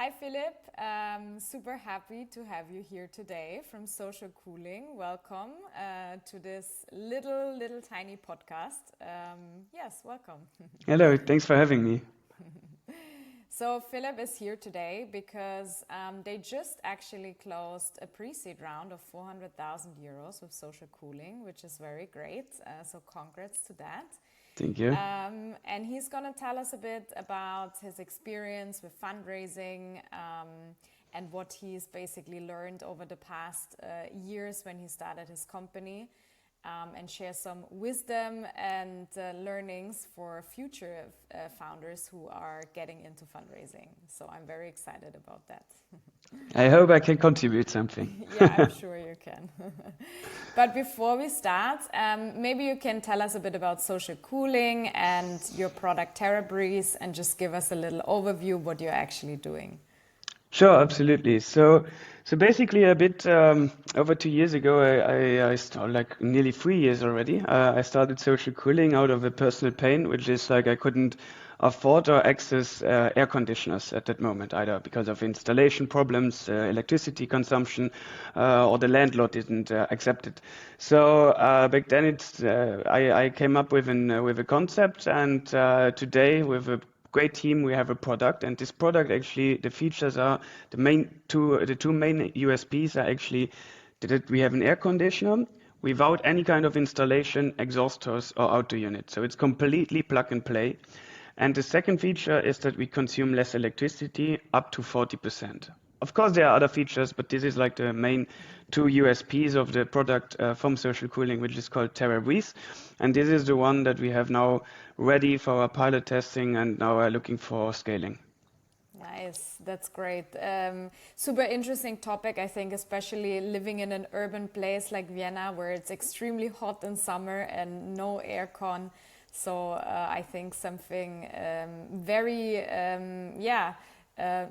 Hi, Philippe. Super happy to have you here today from Social Cooling. Welcome to this little tiny podcast. Yes, welcome. Hello, thanks for having me. So Philippe is here today because they just actually closed a pre-seed round of 400,000 euros with Social Cooling, which is very great. So congrats to that. Thank you. And he's going to tell us a bit about his experience with fundraising and what he's basically learned over the past years when he started his company, and share some wisdom and learnings for future founders who are getting into fundraising. So I'm very excited about that. I hope I can contribute something. Yeah, I'm sure you can. But before we start, maybe you can tell us a bit about Social Cooling and your product TerraBreeze, and just give us a little overview of what you're actually doing. Sure, absolutely. So basically, a bit over 2 years ago, I started like nearly 3 years already. I started Social Cooling out of a personal pain, which is like I couldn't afford or access air conditioners at that moment, either because of installation problems, electricity consumption, or the landlord didn't accept it. So back then, I came up with a concept, and today with a great team, we have a product, and this product actually the features are the two main USPs are actually that we have an air conditioner without any kind of installation, exhausters or outdoor unit. So it's completely plug and play. And the second feature is that we consume less electricity, up to 40%. Of course, there are other features, but this is like the main two USPs of the product from Social Cooling, which is called TerraBreeze. And this is the one that we have now ready for our pilot testing and now are looking for scaling. Nice, that's great. Super interesting topic, I think, especially living in an urban place like Vienna, where it's extremely hot in summer and no aircon. So I think something very,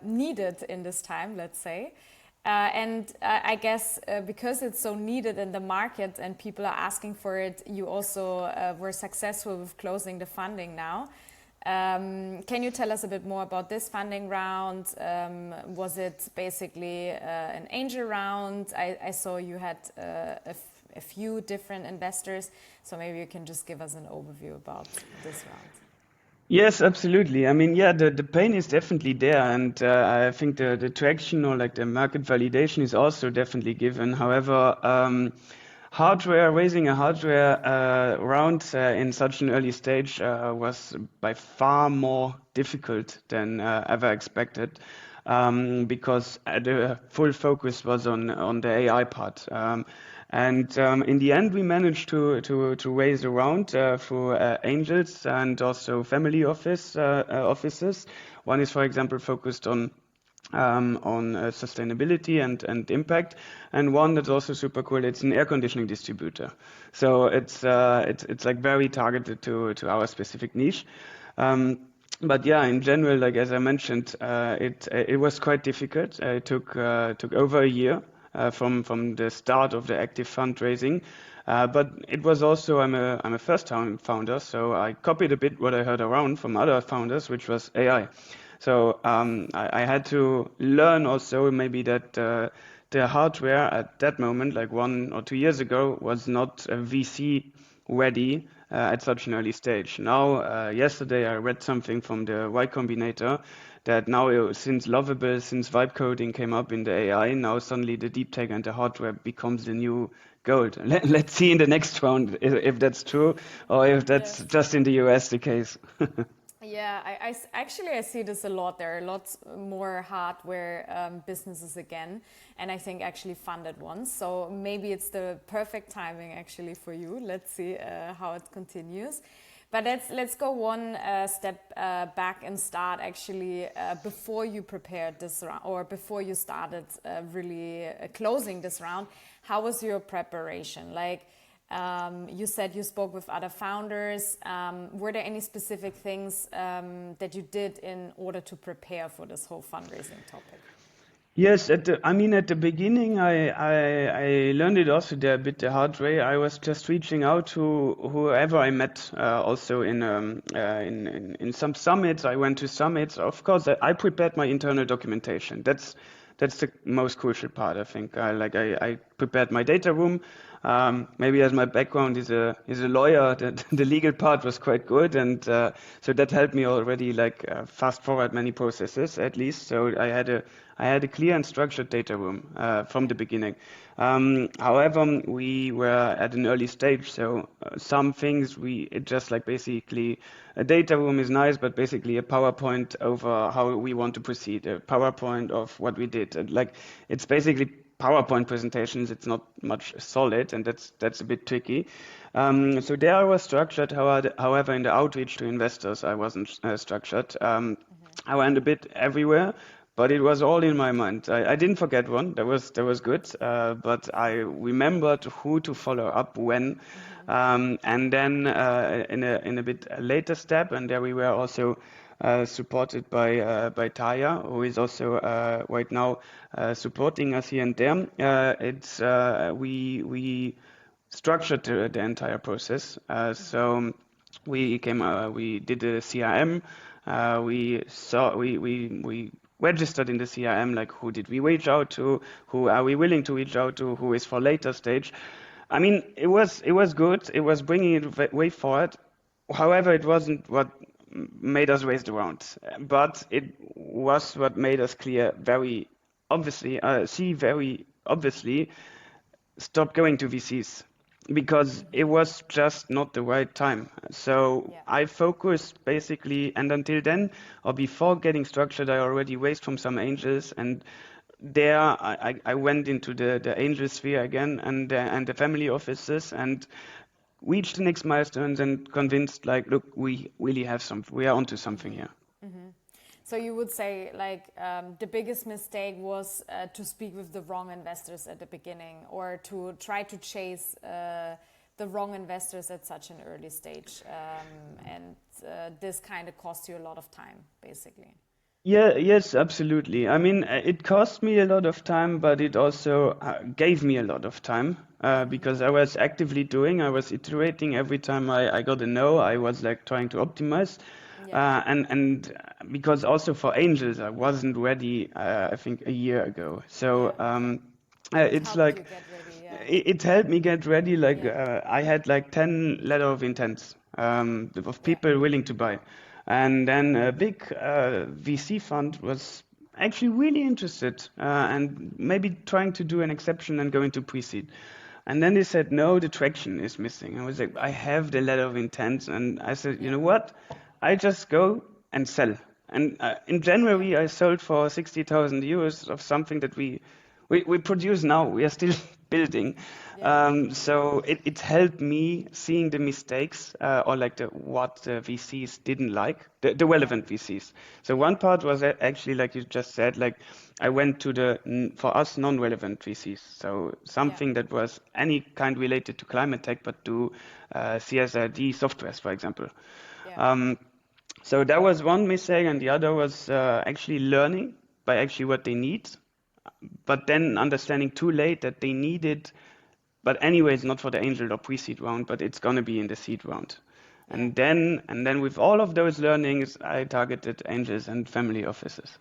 needed in this time, let's say. And I guess because it's so needed in the market and people are asking for it, you also were successful with closing the funding now. Can you tell us a bit more about this funding round? Was it basically an angel round? I saw you had a few different investors, so maybe you can just give us an overview about this round. Yes, absolutely. I mean, yeah, the pain is definitely there, and I think the traction or like the market validation is also definitely given. However, raising a hardware round in such an early stage was by far more difficult than ever expected, because the full focus was on the AI part. And in the end, we managed to raise a round through angels and also family offices. One is, for example, focused on sustainability and impact, and one that's also super cool. It's an air conditioning distributor, so it's like very targeted to our specific niche. But yeah, in general, like as I mentioned, it was quite difficult. It took over a year from the start of the active fundraising. But it was also I'm a first time founder, so I copied a bit what I heard around from other founders, which was AI. So I had to learn also maybe that the hardware at that moment, like 1 or 2 years ago, was not VC ready at such an early stage. Now, yesterday I read something from the Y Combinator that now since Lovable, since vibe coding came up in the AI, now suddenly the deep tech and the hardware becomes the new gold. Let's see in the next round if that's true or if that's Yes. just in the US the case. Yeah, actually I see this a lot. There are lots more hardware businesses again, and I think actually funded ones. So maybe it's the perfect timing actually for you. Let's see how it continues. But let's go one step back and start actually before you prepared this round or before you started really closing this round. How was your preparation? Like, you said you spoke with other founders. Were there any specific things that you did in order to prepare for this whole fundraising topic? Yes, at the beginning, I learned it also a bit the hard way. I was just reaching out to whoever I met, also in some summits. I went to summits. Of course, I prepared my internal documentation. That's the most crucial part, I think. I prepared my data room. Maybe as my background is a lawyer, the legal part was quite good, and so that helped me already fast forward many processes at least. So I had a clear and structured data room from the beginning. However, we were at an early stage, so some things it just like basically a data room is nice, but basically a PowerPoint over how we want to proceed, a PowerPoint of what we did. And, like it's basically PowerPoint presentations. It's not much solid, and that's a bit tricky. So there I was structured. However, in the outreach to investors, I wasn't structured. I went a bit everywhere, but it was all in my mind. I didn't forget one. That was good. But I remembered who to follow up when, and then in a bit later step, and there we were also supported by Taya, who is also right now supporting us here and there. It's we structured the entire process. So we did the CRM. We registered in the CRM, like who did we reach out to, who are we willing to reach out to, who is for later stage. I mean, it was good. It was bringing it way forward. However, it wasn't what made us raise the round, but it was what made us clear very obviously, see very obviously, stop going to VCs because it was just not the right time. So Yeah. I focused basically, and until then, or before getting structured, I already raised from some angels, and there I went into the angel sphere again and the family offices and reached the next milestones and convinced like, look, we are onto something here. So you would say like the biggest mistake was to speak with the wrong investors at the beginning, or to try to chase the wrong investors at such an early stage, and this kind of cost you a lot of time, basically. Yeah, yes, absolutely. I mean, it cost me a lot of time, but it also gave me a lot of time because I was iterating every time I got a no, I was like trying to optimize. Yeah, And because also for angels, I wasn't ready, I think a year ago. yeah. So It it's helped you like get ready. Yeah, it helped me get ready. Like yeah, I had like 10 letter of intents of yeah, people willing to buy. And then a big VC fund was actually really interested and maybe trying to do an exception and go into pre-seed. And then they said, no, the traction is missing. I was like, I have the letter of intent. And I said, you yeah, know what? I just go and sell. And in yeah, January, I sold for 60,000 euros of something that we produce now. We are still building. yeah, So it helped me seeing the mistakes or like what the VCs didn't like, the yeah, relevant VCs. So yeah, one part was actually like you just said, like I went to for us non-relevant VCs. So yeah, something that was any kind related to climate tech, but to CSRD softwares, for example. yeah, Um, so that was one mistake, and the other was actually learning by actually what they need, but then understanding too late that they need it. But anyways, not for the angel or pre-seed round, but it's gonna be in the seed round. yeah. And then with all of those learnings, I targeted angels and family offices.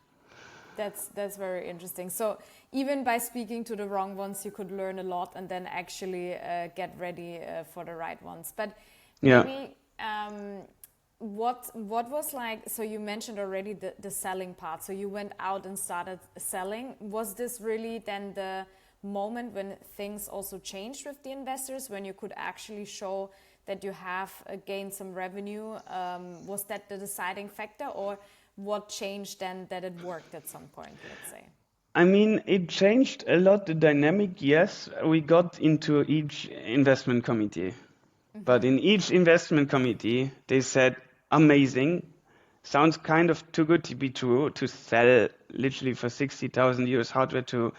That's very interesting. So even by speaking to the wrong ones, you could learn a lot and then actually get ready for the right ones. But Yeah. maybe what was like? So you mentioned already the selling part. So you went out and started selling. Was this really then the moment when things also changed with the investors, when you could actually show that you have gained some revenue? Was that the deciding factor, or what changed then that it worked at some point, let's say? I mean, it changed a lot the dynamic. Yes, we got into each investment committee, but in each investment committee, they said, amazing, sounds kind of too good to be true to sell literally for 60,000 euros hardware to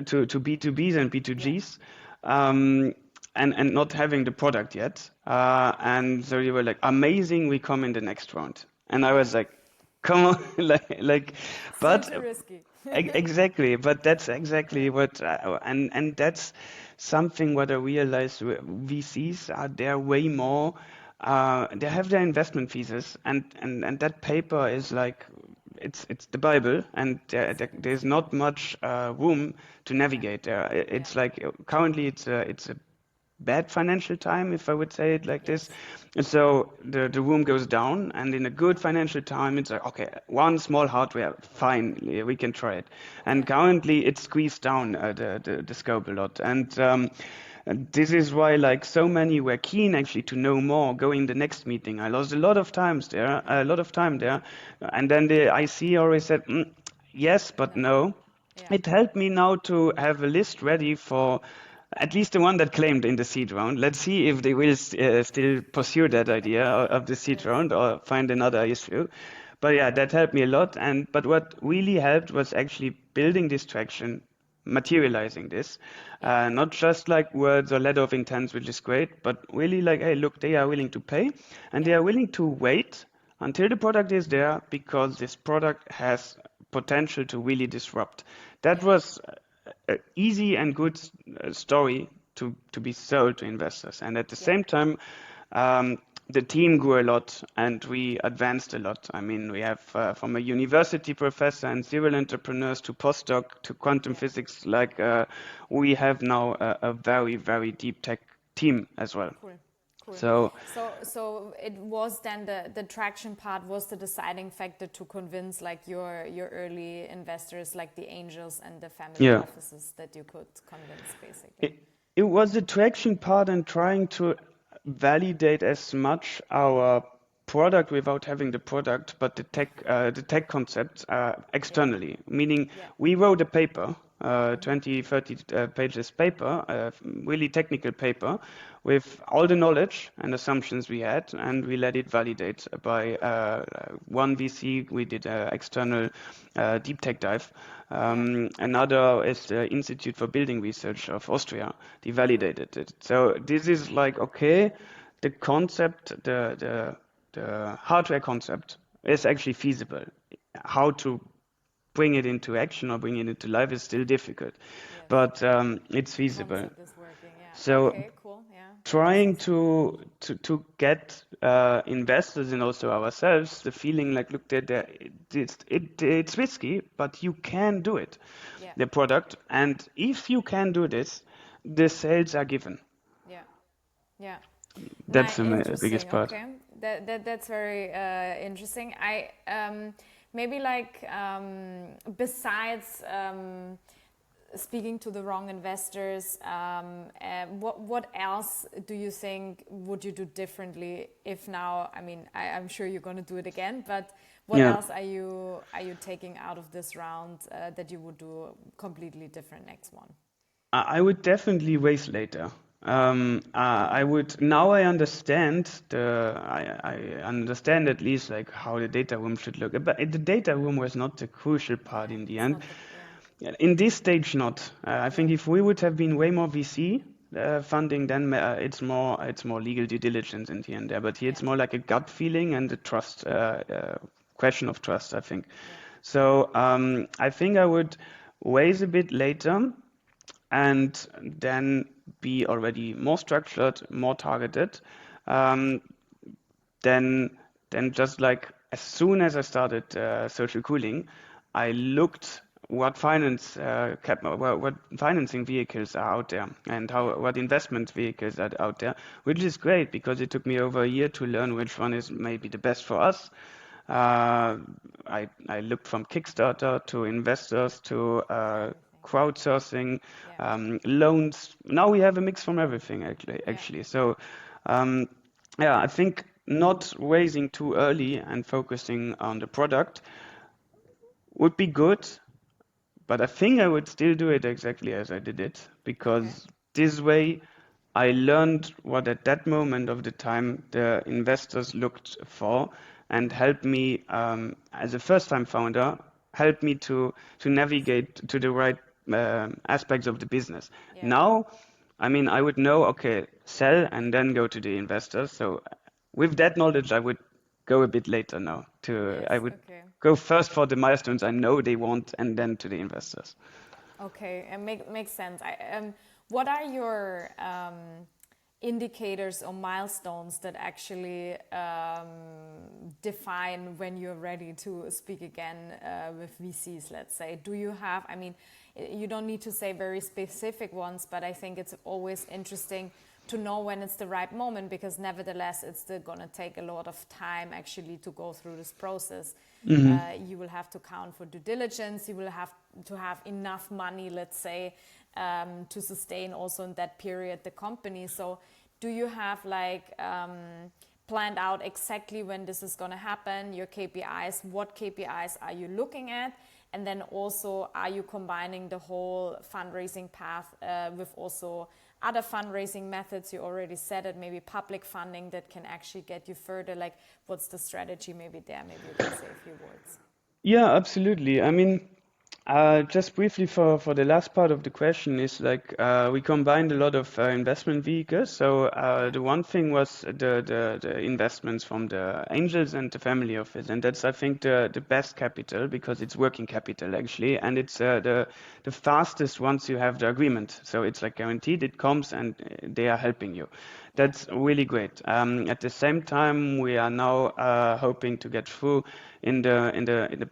B2Bs and Yeah, B2Gs, and not having the product yet. And so you were like, amazing, we come in the next round. And I yeah, was like, come on, Still but too risky. exactly, but that's exactly what, and that's something what I realize VCs are they're way more, they have their investment thesis, and that paper is like it's the Bible, and there's not much room to Yeah, navigate there. yeah, It's like currently it's a bad financial time, if I would say it like this. yes, And so the room goes down, and in a good financial time, it's like, okay, one small hardware, fine, yeah, we can try it. And yeah, currently, it's squeezed down the scope a lot. And this is why, like, so many were keen actually to know more, going the next meeting. I lost a lot of time there, and then the IC always said, yes, but no, no. yeah, It helped me now to have a list ready for at least the one that claimed in the seed round. Let's see if they will still pursue that idea of the seed yes, round or find another issue. But yeah, that helped me a lot. And but what really helped was actually building this traction, materializing this, yeah, not just like words or letter of intent, which is great, but really like, hey, look, they are willing to pay, and they yeah, are willing to wait until the product is there because this product has potential to really disrupt. That yeah, was an easy and good story to be sold to investors. And at the yeah, same time, the team grew a lot and we advanced a lot. I mean, we have from a university professor and serial entrepreneurs to postdoc to quantum yeah. physics, like we have now a very, very deep tech team as well. Cool. Cool. So So it was then the traction part was the deciding factor to convince like your early investors, like the angels and the family yeah, offices, that you could convince basically. it was the traction part and trying to validate as much our product without having the product, but the tech concepts Yeah. externally. Meaning, Yeah. we wrote a paper, 20, 30 pages paper, really technical paper, with all the knowledge and assumptions we had, and we let it validate by one VC. We did an external deep tech dive. Yeah. Another is the Institute for Building Research of Austria. They Cool. validated it. So this is like, okay, the concept, the hardware concept is actually feasible. How to bring it into action or bring it into life is still difficult, Yes. but it's The feasible. concept is working. Yeah. So Okay. Cool. Yeah. That makes trying sense. to get investors and also ourselves the feeling like, look, it's risky, but you can do it, Yeah. the product, and if you can do this, the sales are given. Yeah. Yeah. That's the biggest Interesting. part. Okay, that's very interesting. I maybe like besides speaking to the wrong investors, what else do you think would you do differently if now? I mean, I'm sure you're going to do it again, but what Yeah. else are you taking out of this round that you would do completely different next one? I would definitely raise later. I would now I understand I understand at least like how the data room should look. But the data room was not the crucial part Yeah, in the it's end. not the yeah In this stage, not. I yeah think if we would have been way more VC funding, then it's more legal due diligence in the end there. But here yeah it's more like a gut feeling and a trust question of trust, I think. yeah So I think I would raise a bit later and then be already more structured, more targeted. Um, then, then just like as soon as I started social cooling, I looked what financing vehicles are out there and yeah how what investment vehicles are out there, which is great because it took me over a year to learn which one is maybe the best for us. Uh, I looked from Kickstarter to investors to everything crowdsourcing, yeah loans. Now we have a mix from everything actually. yeah So um, yeah, I think not raising too early and focusing on the product would be good, but I think I would still do it exactly as I did it okay because this way I learned what at that moment of the time the investors looked for and helped me as a first-time founder, helped me to navigate to the right aspects of the business. yeah Now, I mean, I would know, okay, sell and then go to the investors. So with that knowledge, I would go a bit later now. I Yes, would okay. go first for the milestones I know they want, and then to the investors. Okay, and makes sense. What are your indicators or milestones that actually define when you're ready to speak again with VCs, let's say? Do you have, I mean, you don't need to say very specific ones, but I think it's always interesting to know when it's the right moment, because nevertheless it's still going to take a lot of time actually to go through this process. You will have to count for due diligence, you will have to have enough money, let's say, to sustain also in that period the company. So do you have like planned out exactly when this is going to happen, your KPIs, what KPIs are you looking at? And then also, are you combining the whole fundraising path with also other fundraising methods? You already said it, maybe public funding that can actually get you further. Like, what's the strategy maybe there? Maybe you can say a few words. Yeah, absolutely. I mean, just briefly for the last part of the question is like we combined a lot of investment vehicles. So Yeah, the one thing was the investments from the angels and the family office, and that's I think the best capital because it's working capital actually, and it's the fastest once you have the agreement. So it's like guaranteed, it comes and they are helping you. yeah, That's really great. At the same time, we are now hoping to get through in the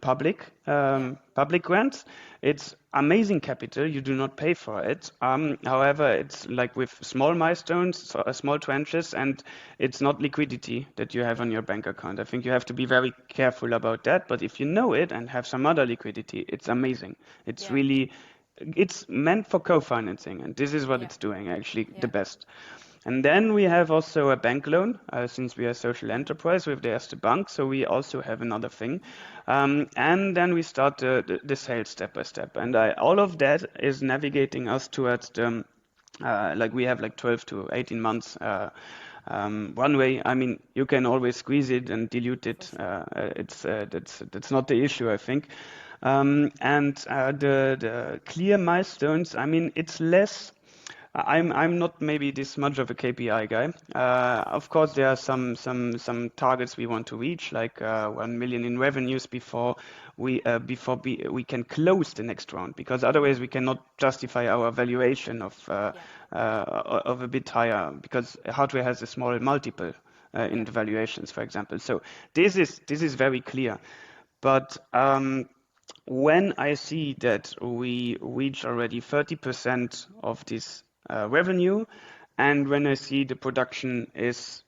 yeah, public grants. It's amazing capital. You do not pay for it. However, it's like with small milestones, small tranches, and it's not liquidity that you have yeah, on your bank account. I think you have to be very careful about that. But if you know it and have some other liquidity, it's amazing. It's yeah, really, it's meant for co-financing, and this is what yeah, it's doing actually the yeah, best. And then we have also a bank loan, since we are a social enterprise with the Erste Bank, so we also have another thing. And then we start the sales step by step. And all of that is navigating us towards the, like we have like 12 to 18 months runway. I mean, you can always squeeze it and dilute for it. sure. That's not the issue, I think. And the clear milestones, I mean, it's less. I'm not maybe this much of a KPI guy. Of course, there are some targets we want to reach, like 1 million in revenues before we can close the next round, because otherwise we cannot justify our valuation Yeah, of a bit higher, because hardware has a small multiple in yeah, the valuations, for example. So this is very clear, but when I see that we reach already 30% of this revenue, and when I see the production is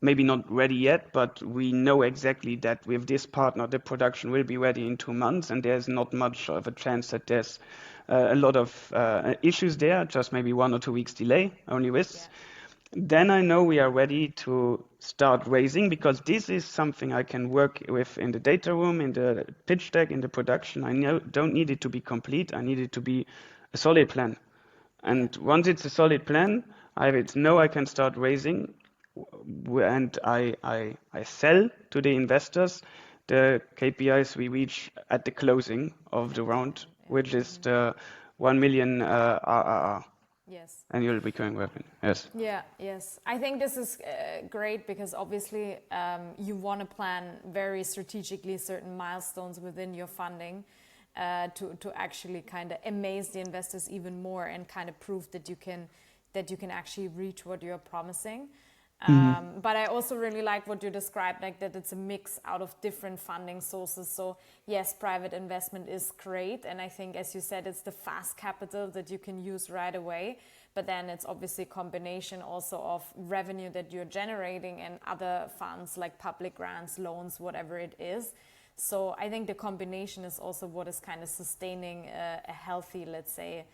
maybe not ready yet, but we know exactly that with this partner, the production will be ready in 2 months, and there's not much of a chance that there's a lot of issues there, just maybe 1 or 2 weeks delay, only yeah, risks. Then I know we are ready to start raising, because this is something I can work with in the data room, in the pitch deck, in the production. Don't need it to be complete. I need it to be a solid plan. yeah, And once it's a solid plan, I can start raising, and I sell to the investors the KPIs we reach at the closing of the at the round, end. which Yeah. is the 1 million RRR, Yes. annual recurring revenue. Yes. Yeah, yes. I think this is great because obviously you want to plan very strategically certain milestones within your funding to actually kind of amaze the investors even more and kind of prove that you can actually reach what you're promising. But I also really like what you described, like that it's a mix out of different funding sources. So yes, private investment is great. And I think, as you said, it's the fast capital that you can use right away. But then it's obviously a combination also of revenue that you're generating and other funds like public grants, loans, whatever it is. So I think the combination is also what is kind of sustaining a healthy, let's say,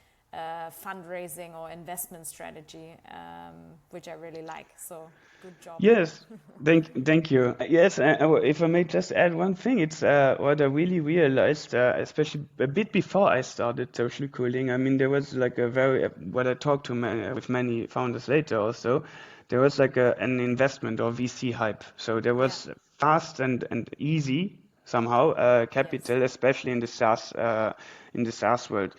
fundraising or investment strategy, which I really like. So good job there. Yes, thank you. Yes, if I may just add one thing, it's what I really realized, especially a bit before I started social cooling. I mean, there was like a very, what I talked to with many founders later also, there was like an investment or VC hype. So there Yeah. was fast and easy somehow Yes. capital, especially in the SaaS world.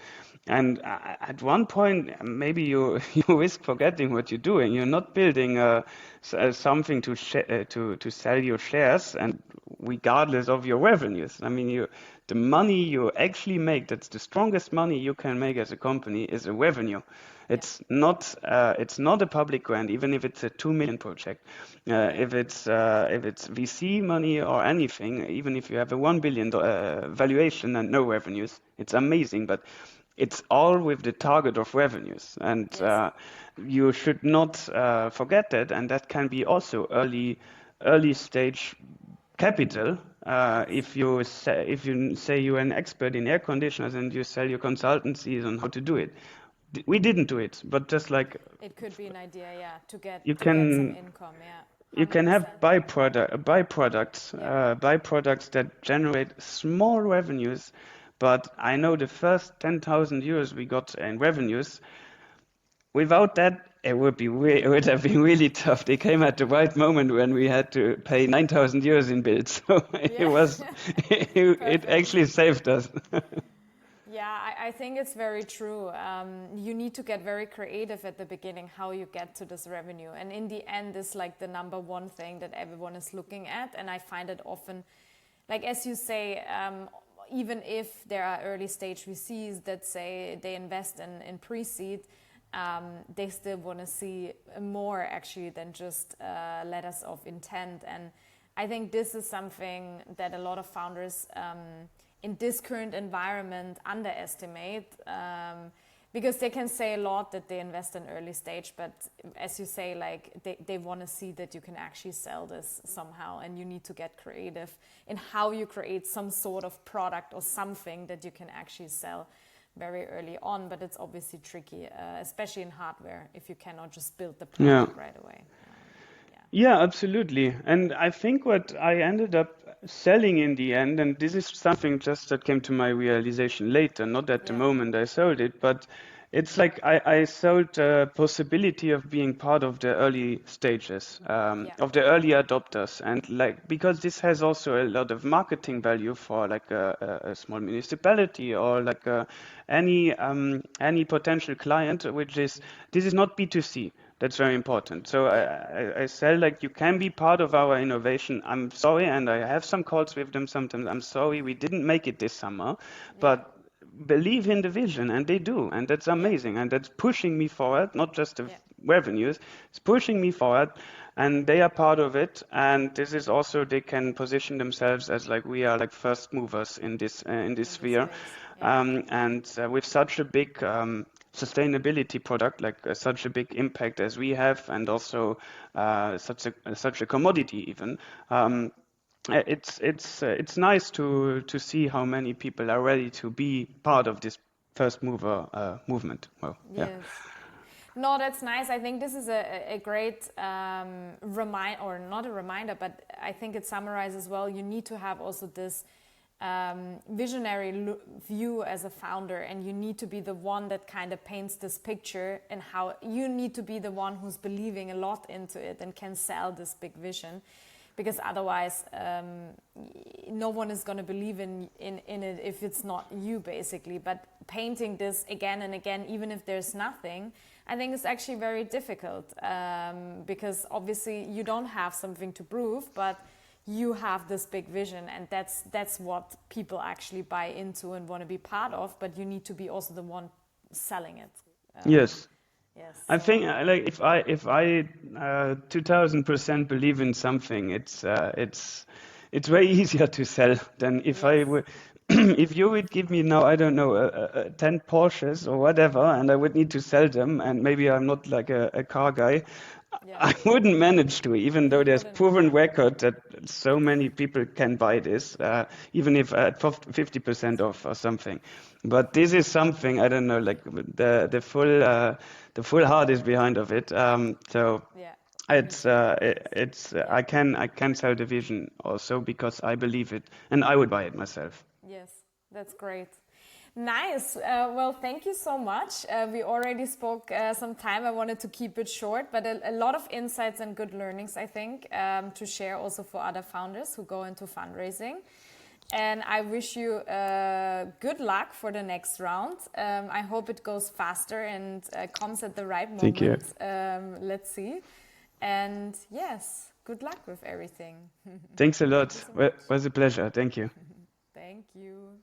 And at one point, maybe you you risk forgetting what you're doing. You're not building something to sell your shares, and regardless of your revenues. I mean, the money you actually make, that's the strongest money you can make as a company, is a revenue. Yeah. It's not a public grant, even if it's a 2 million project. If it's VC money or anything, even if you have a 1 billion valuation and no revenues, it's amazing. But it's all with the target of revenues, and Yes. you should not forget that. And that can be also early stage capital. If you say you're an expert in air conditioners and you sell your consultancies on how to do it, we didn't do it, but just like It could be an idea, yeah, you to get some can income, yeah. you can have 100%. Yeah. byproducts that generate small revenues. But I know the first 10,000 euros we got in revenues, without that, it would have been really tough. They came at the right moment when we had to pay 9,000 euros in bills. So Yeah. it Perfect. actually saved us. Yeah, I think it's very true. You need to get very creative at the beginning how you get to this revenue. And in the end, it's like the number one thing that everyone is looking at. And I find it often, like as you say, even if there are early stage VCs that say they invest in pre-seed, they still want to see more actually than just letters of intent. And I think this is something that a lot of founders in this current environment underestimate, because they can say a lot that they invest in early stage, but as you say, like they want to see that you can actually sell this somehow, and you need to get creative in how you create some sort of product or something that you can actually sell very early on. But it's obviously tricky, especially in hardware, if you cannot just build the Yeah. product right away. Yeah, absolutely. And I think what I ended up selling in the end, and this is something just that came to my realization later, not at the Yeah. moment I sold it, but it's like I sold the possibility of being part of the early stages, Yeah. of the early adopters. And like, because this has also a lot of marketing value for like a small municipality or like any potential client, this is not B2C. That's very important. So I sell like you can be part of our innovation. I'm sorry, and I have some calls with them sometimes. I'm sorry we didn't make it this summer, Yeah. but believe in the vision, and they do, and that's Yeah. amazing, and that's pushing me forward. Not just the Yeah. revenues, it's pushing me forward, and they are part of it. And this is also they can position themselves as like we are like first movers in this In this sphere, space. Yeah. and with such a big sustainability product, like such a big impact as we have, and also such a commodity even. It's nice to see how many people are ready to be part of this first mover movement. Well, yeah. Yes. No, that's nice. I think this is a great reminder, or not a reminder, but I think it summarizes well. You need to have also this visionary view as a founder, and you need to be the one that kind of paints this picture, and how you need to be the one who's believing a lot into it and can sell this big vision, because otherwise no one is going to believe in it if it's not you, basically. But painting this again and again, even if there's nothing, I think it's actually very difficult, because obviously you don't have something to prove, but you have this big vision, and that's what people actually buy into and want to be part of. But you need to be also the one selling it. Yes. Yes. I So think like if I 2000% believe in something, it's way easier to sell than if yes. I would. If you would give me now, I don't know, 10 Porsches or whatever, and I would need to sell them, and maybe I'm not like a car guy, Yeah. I wouldn't manage to, even though You there's wouldn't. proven Yeah. record that so many people can buy this, even if at 50% off or something. But this is something I don't know, like the full heart is behind of it. So Yeah. You need it's to uh, believe in it, this. it's Yeah. I can sell the vision also because I believe it, and I would buy it myself. Yes. That's great. Nice. Well, thank you so much. We already spoke some time. I wanted to keep it short, but a lot of insights and good learnings, I think, to share also for other founders who go into fundraising. And I wish you good luck for the next round. I hope it goes faster and comes at the right Thank you. moment. Let's see. And yes, good luck with everything. Thanks a Thank lot. you so much. Was a pleasure. Thank you. Thank you.